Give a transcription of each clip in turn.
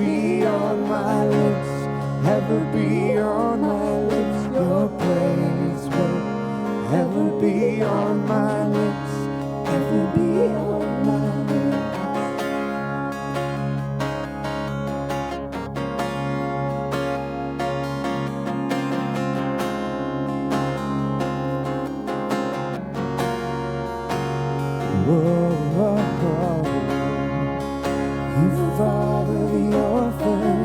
be on my lips, ever be on my lips. Your praise will ever be on my lips, ever be on my lips. Whoa, whoa, whoa. You father the orphan,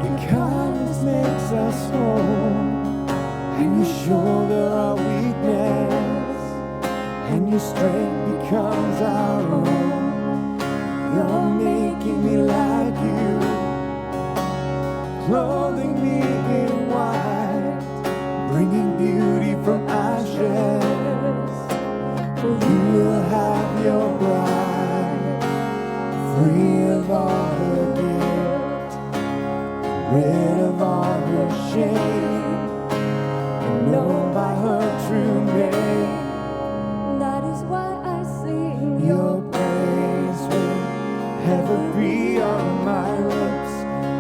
your kindness makes us whole, and you shoulder our weakness, and your strength becomes our own. You're making me like you, clothing me in white, bringing beauty from ashes. For you will have your bride, free of all her guilt, rid of all her shame, and known by her true name. That is why I sing Your praise will ever be on my lips,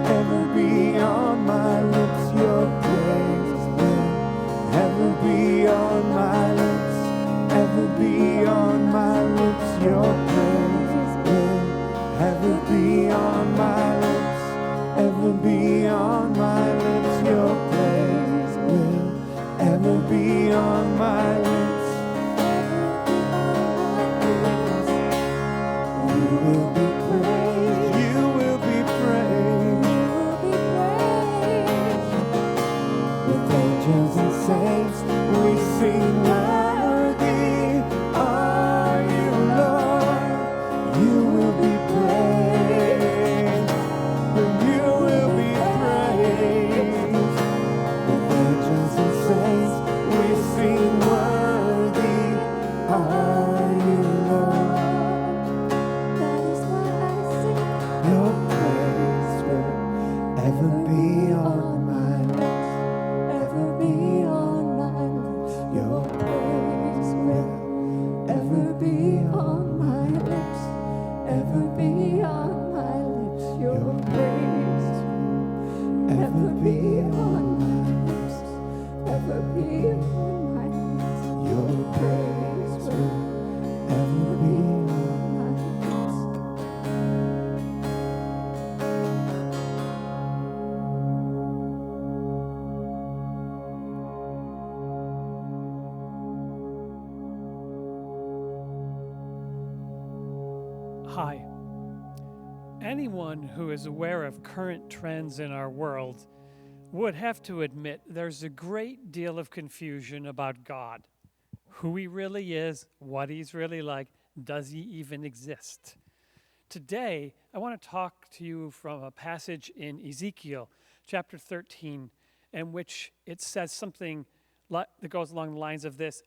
ever be on my lips. Your praise will ever be on my lips, ever be on my lips. Your praise will ever be on my lips, ever be on my lips. Your praise will ever be on my lips. You will be praised, you will be praised. With angels and saints we sing worthy are you, Lord. You will be praised, and you will be praised. With angels and saints we sing worthy are you, Lord. That is why I sing Your praise will ever be on my lips, ever be on my lips. Your praise will ever be on my lips, ever be on my lips. Your praise will ever be on my lips, ever be on my lips. Your praise will ever be on my lips. Hi. Anyone who is aware of current trends in our world would have to admit there's a great deal of confusion about God. Who he really is, what he's really like, does he even exist? Today, I want to talk to you from a passage in Ezekiel chapter 13, in which it says something that goes along the lines of this: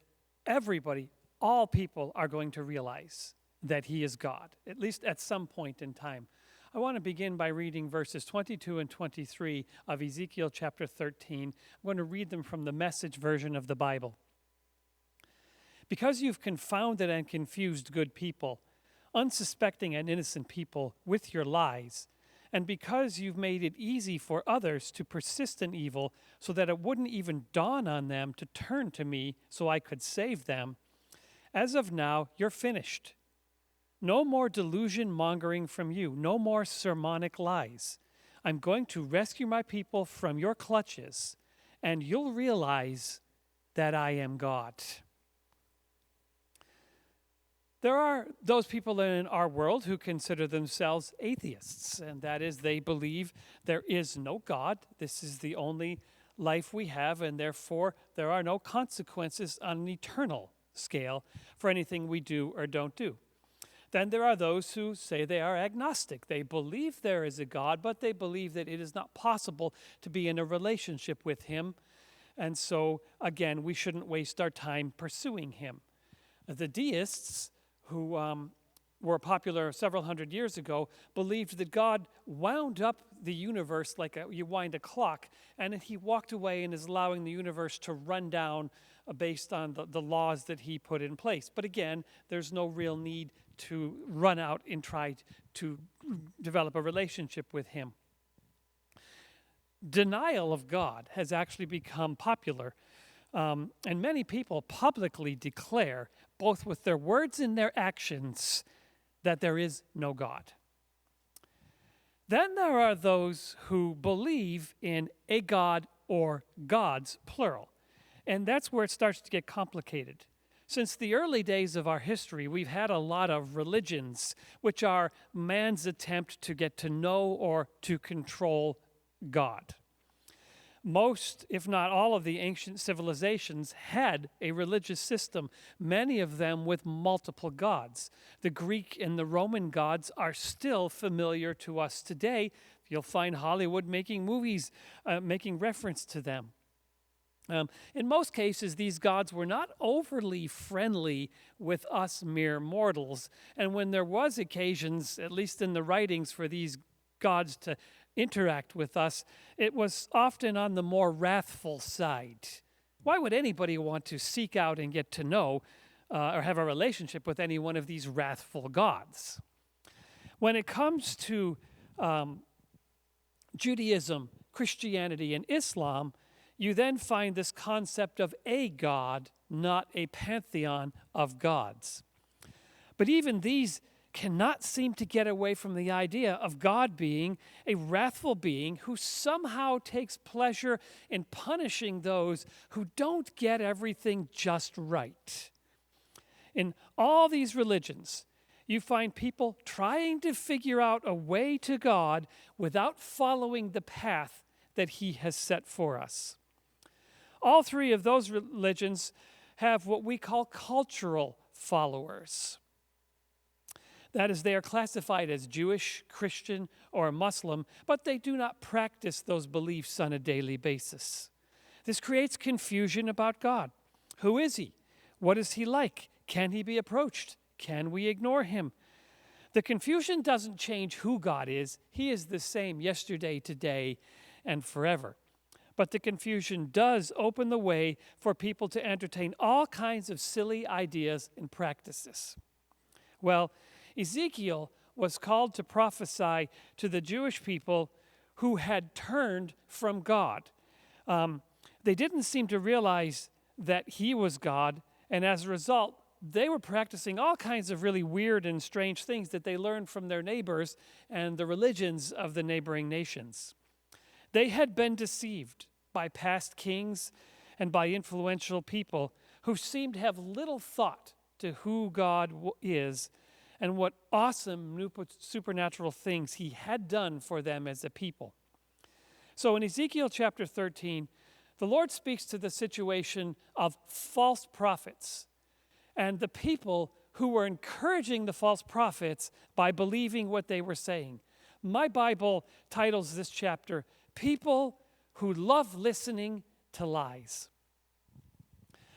everybody, all people are going to realize that he is God, at least at some point in time. I want to begin by reading verses 22 and 23 of Ezekiel chapter 13. I'm going to read them from the Message version of the Bible. Because you've confounded and confused good people, unsuspecting and innocent people with your lies, and because you've made it easy for others to persist in evil so that it wouldn't even dawn on them to turn to me so I could save them, as of now, you're finished. No more delusion-mongering from you, no more sermonic lies. I'm going to rescue my people from your clutches, and you'll realize that I am God. There are those people in our world who consider themselves atheists, and that is, they believe there is no God. This is the only life we have, and therefore there are no consequences on an eternal scale for anything we do or don't do. Then there are those who say they are agnostic. They believe there is a God, but they believe that it is not possible to be in a relationship with him. And so, again, we shouldn't waste our time pursuing him. The deists, who were popular several hundred years ago, believed that God wound up the universe like you wind a clock, and that he walked away and is allowing the universe to run down based on the laws that he put in place. But again, there's no real need to run out and try to develop a relationship with him. Denial of God has actually become popular, and many people publicly declare, both with their words and their actions, that there is no God. Then there are those who believe in a God or gods, plural, and that's where it starts to get complicated. Since the early days of our history, we've had a lot of religions, which are man's attempt to get to know or to control God. Most, if not all, of the ancient civilizations had a religious system, many of them with multiple gods. The Greek and the Roman gods are still familiar to us today. You'll find Hollywood making movies making reference to them. In most cases, these gods were not overly friendly with us mere mortals, and when there was occasions, at least in the writings, for these gods to interact with us, it was often on the more wrathful side. Why would anybody want to seek out and get to know or have a relationship with any one of these wrathful gods? When it comes to Judaism, Christianity, and Islam, you then find this concept of a God, not a pantheon of gods. But even these cannot seem to get away from the idea of God being a wrathful being who somehow takes pleasure in punishing those who don't get everything just right. In all these religions, you find people trying to figure out a way to God without following the path that he has set for us. All three of those religions have what we call cultural followers. That is, they are classified as Jewish, Christian, or Muslim, but they do not practice those beliefs on a daily basis. This creates confusion about God. Who is he? What is he like? Can he be approached? Can we ignore him? The confusion doesn't change who God is. He is the same yesterday, today, and forever. But the confusion does open the way for people to entertain all kinds of silly ideas and practices. Well, Ezekiel was called to prophesy to the Jewish people who had turned from God. They didn't seem to realize that he was God, and as a result, they were practicing all kinds of really weird and strange things that they learned from their neighbors and the religions of the neighboring nations. They had been deceived by past kings and by influential people who seemed to have little thought to who God is and what awesome new supernatural things he had done for them as a people. So in Ezekiel chapter 13, the Lord speaks to the situation of false prophets and the people who were encouraging the false prophets by believing what they were saying. My Bible titles this chapter, People Who Love Listening to Lies.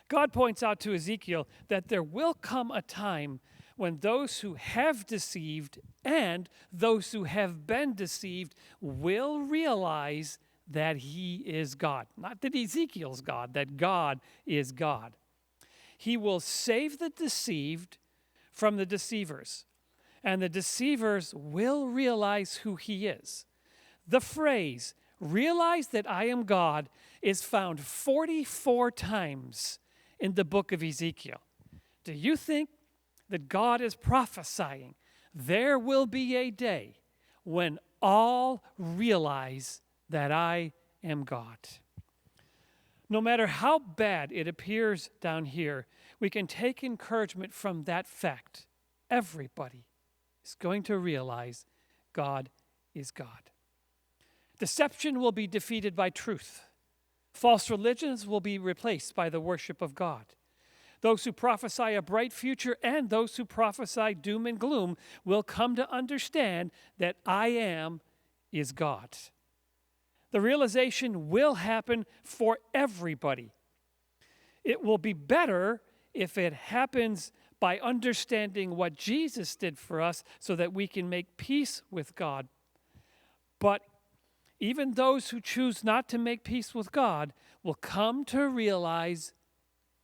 God points out to Ezekiel that there will come a time when those who have deceived and those who have been deceived will realize that he is God. Not that Ezekiel's God, that God is God. He will save the deceived from the deceivers, and the deceivers will realize who he is. The phrase, "realize that I am God," is found 44 times in the book of Ezekiel. Do you think that God is prophesying there will be a day when all realize that I am God? No matter how bad it appears down here, we can take encouragement from that fact. Everybody is going to realize God is God. Deception will be defeated by truth. False religions will be replaced by the worship of God. Those who prophesy a bright future and those who prophesy doom and gloom will come to understand that I am is God. The realization will happen for everybody. It will be better if it happens by understanding what Jesus did for us so that we can make peace with God. But even those who choose not to make peace with God will come to realize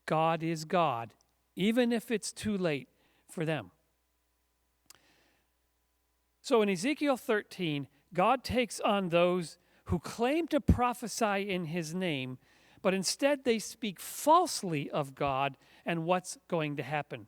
God is God, even if it's too late for them. So in Ezekiel 13, God takes on those who claim to prophesy in his name, but instead they speak falsely of God and what's going to happen.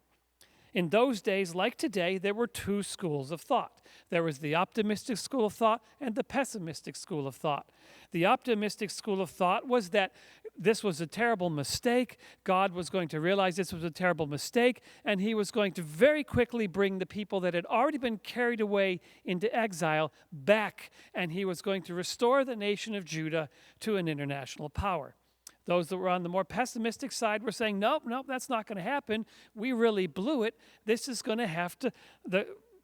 In those days, like today, there were two schools of thought. There was the optimistic school of thought and the pessimistic school of thought. The optimistic school of thought was that this was a terrible mistake. God was going to realize this was a terrible mistake, and he was going to very quickly bring the people that had already been carried away into exile back, and he was going to restore the nation of Judah to an international power. Those that were on the more pessimistic side were saying, nope, that's not going to happen. We really blew it. This is going to have to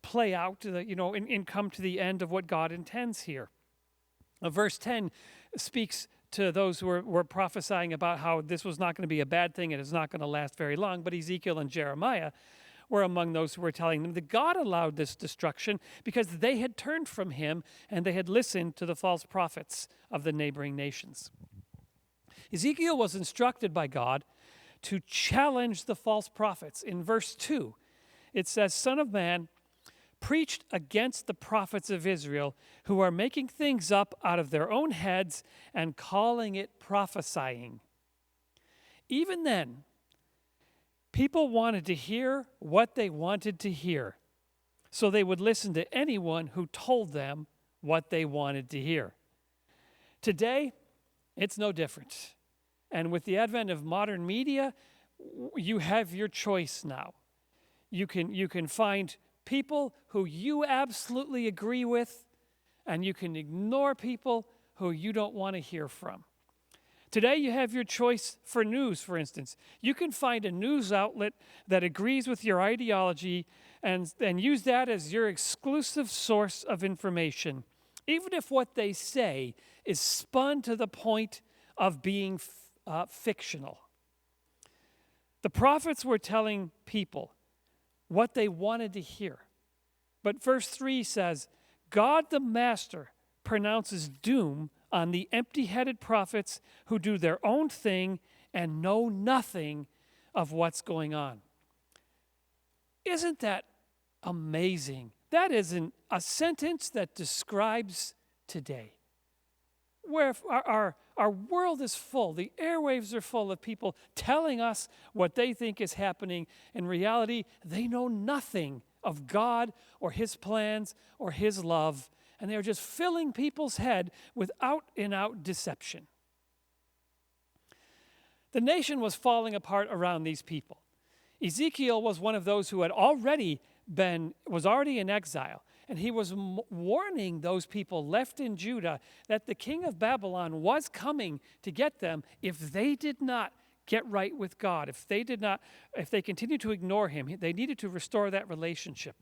play out, and come to the end of what God intends here. Verse 10 speaks to those who were prophesying about how this was not going to be a bad thing and it's not going to last very long. But Ezekiel and Jeremiah were among those who were telling them that God allowed this destruction because they had turned from him and they had listened to the false prophets of the neighboring nations. Ezekiel was instructed by God to challenge the false prophets. In verse 2, it says, "Son of man, preached against the prophets of Israel who are making things up out of their own heads and calling it prophesying." Even then, people wanted to hear what they wanted to hear, so they would listen to anyone who told them what they wanted to hear. Today, it's no different. And with the advent of modern media, you have your choice now. You can find people who you absolutely agree with, and you can ignore people who you don't want to hear from. Today, you have your choice for news, for instance. You can find a news outlet that agrees with your ideology and use that as your exclusive source of information, even if what they say is spun to the point of being fictional. The prophets were telling people what they wanted to hear. But verse 3 says, God the Master pronounces doom on the empty-headed prophets who do their own thing and know nothing of what's going on. Isn't that amazing? That isn't a sentence that describes today, where our world is full, the airwaves are full of people telling us what they think is happening. In reality, they know nothing of God or his plans or his love, and they're just filling people's head with out-and-out deception. The nation was falling apart around these people. Ezekiel was one of those who was already in exile. And he was warning those people left in Judah that the king of Babylon was coming to get them if they did not get right with God. If they continued to ignore him, they needed to restore that relationship.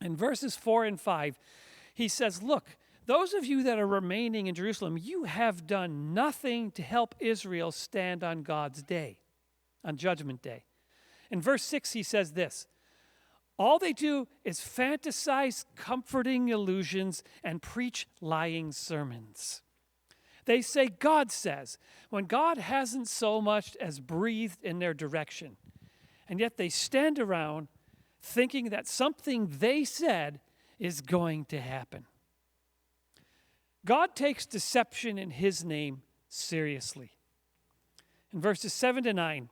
In verses 4 and 5, he says, look, those of you that are remaining in Jerusalem, you have done nothing to help Israel stand on God's day, on Judgment Day. In verse 6, he says this, all they do is fantasize comforting illusions and preach lying sermons. They say God says, when God hasn't so much as breathed in their direction. And yet they stand around thinking that something they said is going to happen. God takes deception in his name seriously. In verses 7 to 9,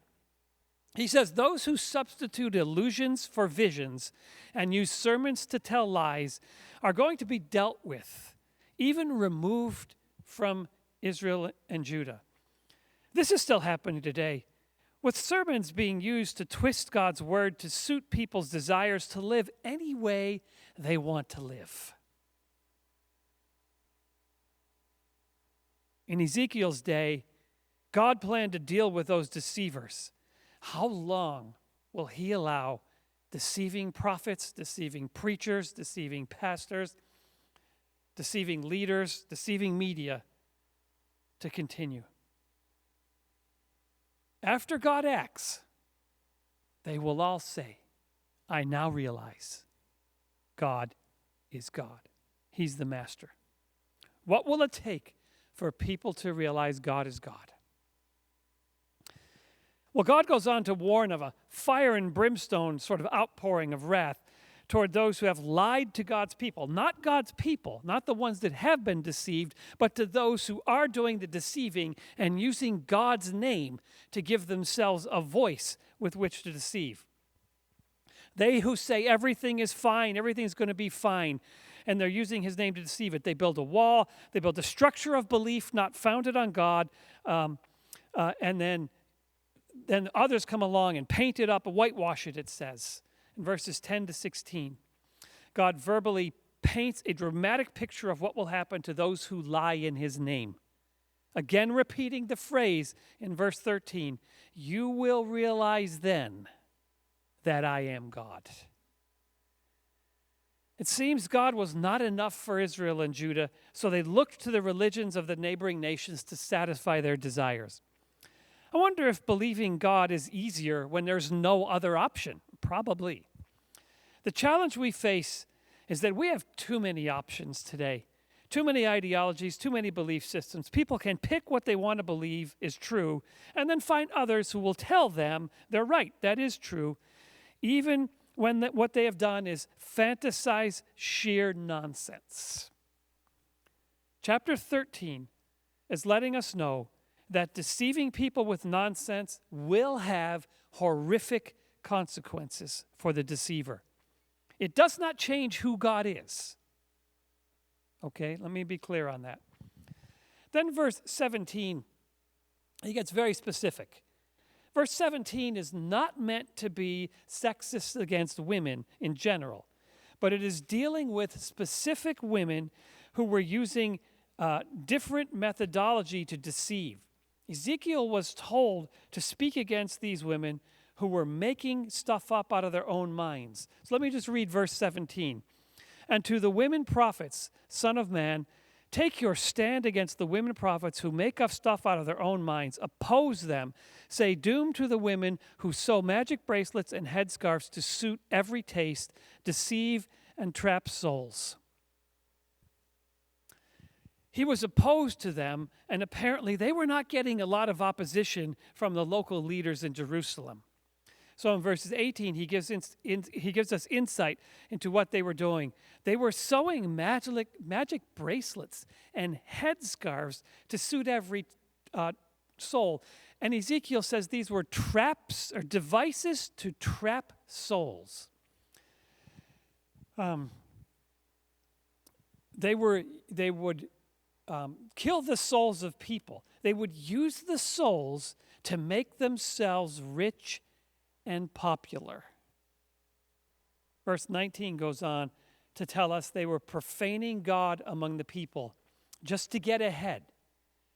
he says, those who substitute illusions for visions and use sermons to tell lies are going to be dealt with, even removed from Israel and Judah. This is still happening today, with sermons being used to twist God's word to suit people's desires to live any way they want to live. In Ezekiel's day, God planned to deal with those deceivers. How long will he allow deceiving prophets, deceiving preachers, deceiving pastors, deceiving leaders, deceiving media to continue? After God acts, they will all say, I now realize God is God. He's the master. What will it take for people to realize God is God? Well, God goes on to warn of a fire and brimstone sort of outpouring of wrath toward those who have lied to God's people, not the ones that have been deceived, but to those who are doing the deceiving and using God's name to give themselves a voice with which to deceive. They who say everything is fine, everything's going to be fine, and they're using his name to deceive it. They build a wall, they build a structure of belief not founded on God, and then others come along and paint it up, whitewash it says, in verses 10 to 16. God verbally paints a dramatic picture of what will happen to those who lie in his name. Again, repeating the phrase in verse 13, you will realize then that I am God. It seems God was not enough for Israel and Judah, so they looked to the religions of the neighboring nations to satisfy their desires. I wonder if believing God is easier when there's no other option. Probably. The challenge we face is that we have too many options today, too many ideologies, too many belief systems. People can pick what they want to believe is true and then find others who will tell them they're right, that is true, even when what they have done is fantasize sheer nonsense. Chapter 13 is letting us know that deceiving people with nonsense will have horrific consequences for the deceiver. It does not change who God is. Okay, let me be clear on that. Then verse 17, he gets very specific. Verse 17 is not meant to be sexist against women in general, but it is dealing with specific women who were using different methodology to deceive. Ezekiel was told to speak against these women who were making stuff up out of their own minds. So let me just read verse 17. And to the women prophets, son of man, take your stand against the women prophets who make up stuff out of their own minds. Oppose them. Say doom to the women who sew magic bracelets and headscarves to suit every taste, deceive and trap souls. He was opposed to them, and apparently they were not getting a lot of opposition from the local leaders in Jerusalem. So in verses 18, he gives us insight into what they were doing. They were sewing magic bracelets and headscarves to suit every soul. And Ezekiel says these were traps or devices to trap souls. They would kill the souls of people. They would use the souls to make themselves rich and popular. Verse 19 goes on to tell us they were profaning God among the people just to get ahead,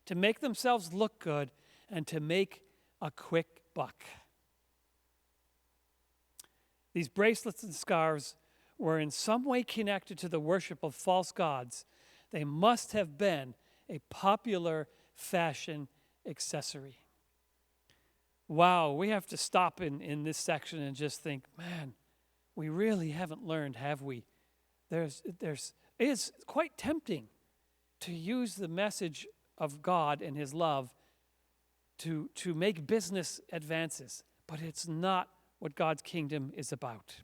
to make themselves look good, and to make a quick buck. These bracelets and scarves were in some way connected to the worship of false gods. They must have been a popular fashion accessory. Wow, we have to stop in this section and just think, man, we really haven't learned, have we? It's quite tempting to use the message of God and his love to make business advances, but it's not what God's kingdom is about.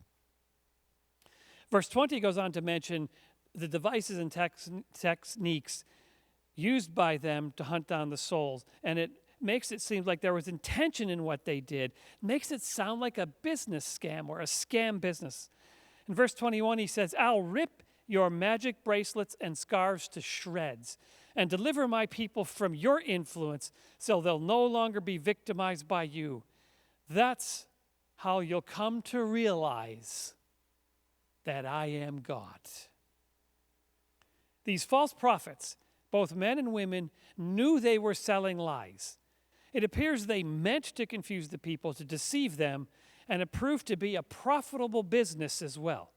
Verse 20 goes on to mention the devices and techniques used by them to hunt down the souls, and it makes it seem like there was intention in what they did. It makes it sound like a business scam or a scam business. In verse 21, he says, I'll rip your magic bracelets and scarves to shreds and deliver my people from your influence so they'll no longer be victimized by you. That's how you'll come to realize that I am God. These false prophets, both men and women, knew they were selling lies. It appears they meant to confuse the people, to deceive them, and it proved to be a profitable business as well.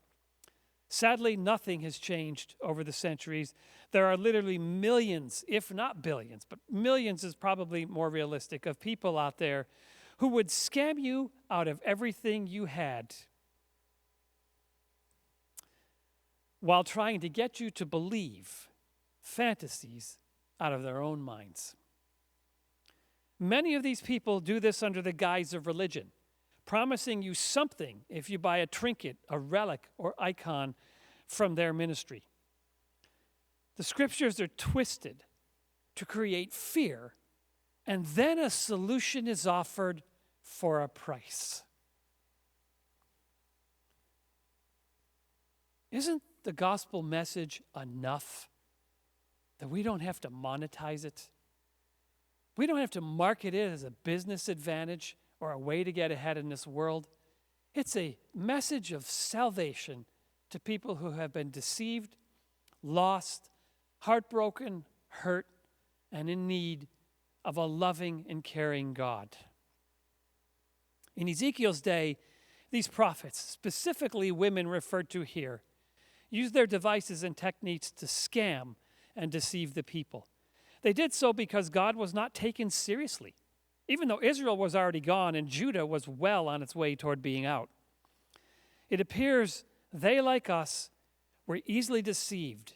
Sadly, nothing has changed over the centuries. There are literally millions, if not billions, but millions is probably more realistic, of people out there who would scam you out of everything you had while trying to get you to believe fantasies out of their own minds. Many of these people do this under the guise of religion, promising you something if you buy a trinket, a relic, or icon from their ministry. The scriptures are twisted to create fear, and then a solution is offered for a price. Isn't the gospel message enough that we don't have to monetize it? We don't have to market it as a business advantage or a way to get ahead in this world. It's a message of salvation to people who have been deceived, lost, heartbroken, hurt, and in need of a loving and caring God. In Ezekiel's day, these prophets, specifically women referred to here, used their devices and techniques to scam and deceive the people. They did so because God was not taken seriously, even though Israel was already gone and Judah was well on its way toward being out. It appears they, like us, were easily deceived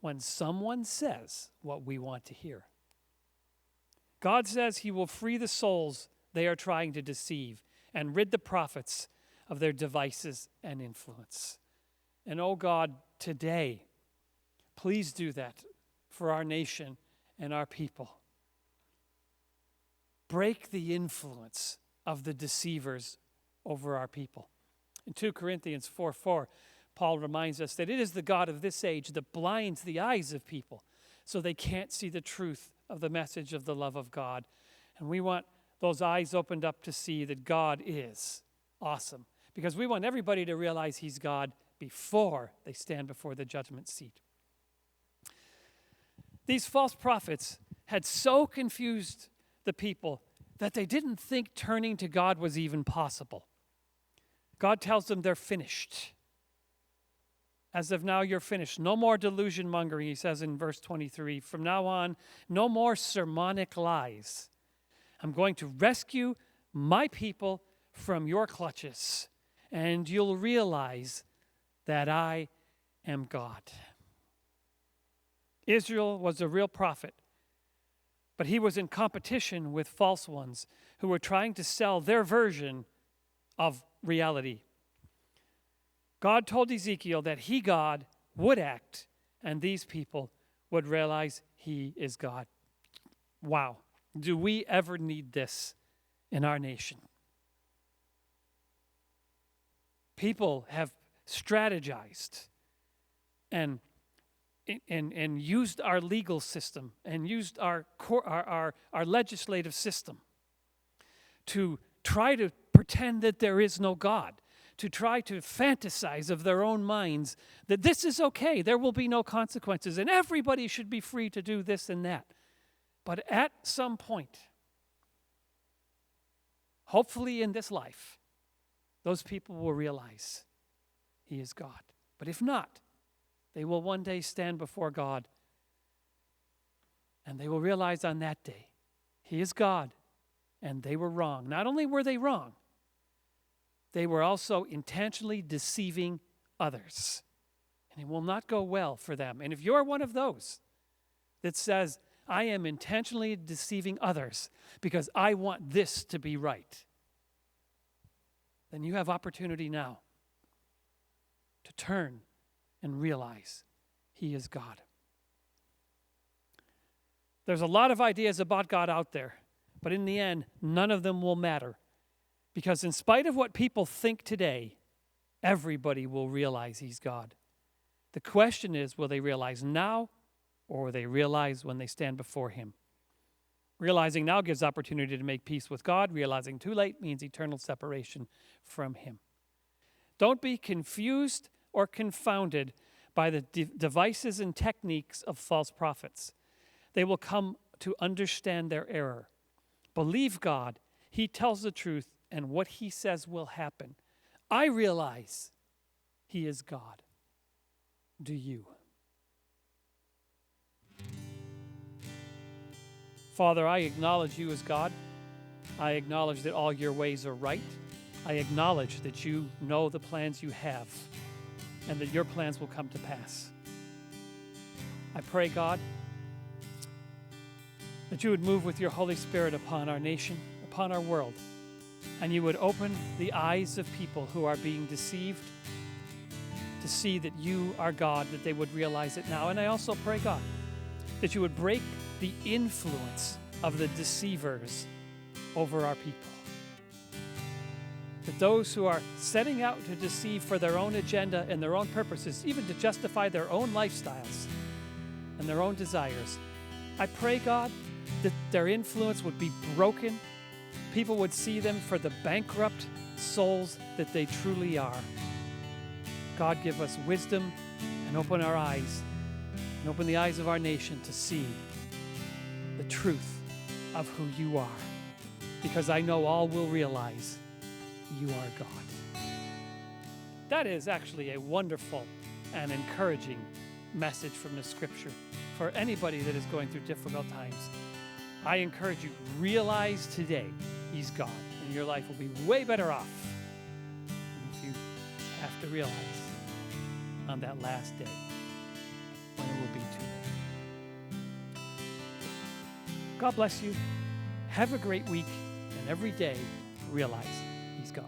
when someone says what we want to hear. God says he will free the souls they are trying to deceive and rid the prophets of their devices and influence. And oh God, today, please do that for our nation and our people. Break the influence of the deceivers over our people. In 2 Corinthians 4:4, Paul reminds us that it is the God of this age that blinds the eyes of people so they can't see the truth of the message of the love of God. And we want those eyes opened up to see that God is awesome, because we want everybody to realize he's God before they stand before the judgment seat. These false prophets had so confused the people that they didn't think turning to God was even possible. God tells them they're finished. As of now, you're finished. No more delusion-mongering, he says in verse 23. From now on, no more sermonic lies. I'm going to rescue my people from your clutches, and you'll realize that I am God. Israel was a real prophet, but he was in competition with false ones who were trying to sell their version of reality. God told Ezekiel that he, God, would act, and these people would realize he is God. Wow. Do we ever need this in our nation? People have strategized and used our legal system and used our legislative system to try to pretend that there is no God, to try to fantasize of their own minds that this is okay, there will be no consequences, and everybody should be free to do this and that. But at some point, hopefully in this life, those people will realize he is God. But if not, they will one day stand before God, and they will realize on that day, he is God, and they were wrong. Not only were they wrong, they were also intentionally deceiving others. And it will not go well for them. And if you're one of those that says, I am intentionally deceiving others because I want this to be right, then you have opportunity now to turn and realize he is God. There's a lot of ideas about God out there, but in the end, none of them will matter. Because in spite of what people think today, everybody will realize he's God. The question is, will they realize now, or will they realize when they stand before him? Realizing now gives opportunity to make peace with God. Realizing too late means eternal separation from him. Don't be confused or confounded by the devices and techniques of false prophets. They will come to understand their error. Believe God. He tells the truth, and what he says will happen. I realize he is God. Do you? Father, I acknowledge you as God. I acknowledge that all your ways are right. I acknowledge that you know the plans you have and that your plans will come to pass. I pray, God, that you would move with your Holy Spirit upon our nation, upon our world, and you would open the eyes of people who are being deceived to see that you are God, that they would realize it now. And I also pray, God, that you would break the influence of the deceivers over our people. That those who are setting out to deceive for their own agenda and their own purposes, even to justify their own lifestyles and their own desires, I pray, God, that their influence would be broken. People would see them for the bankrupt souls that they truly are. God, give us wisdom and open our eyes and open the eyes of our nation to see the truth of who you are. Because I know all will realize you are God. That is actually a wonderful and encouraging message from the scripture for anybody that is going through difficult times. I encourage you, realize today he's God, and your life will be way better off if you have to realize on that last day when it will be too late. God bless you. Have a great week, and every day realize he's God.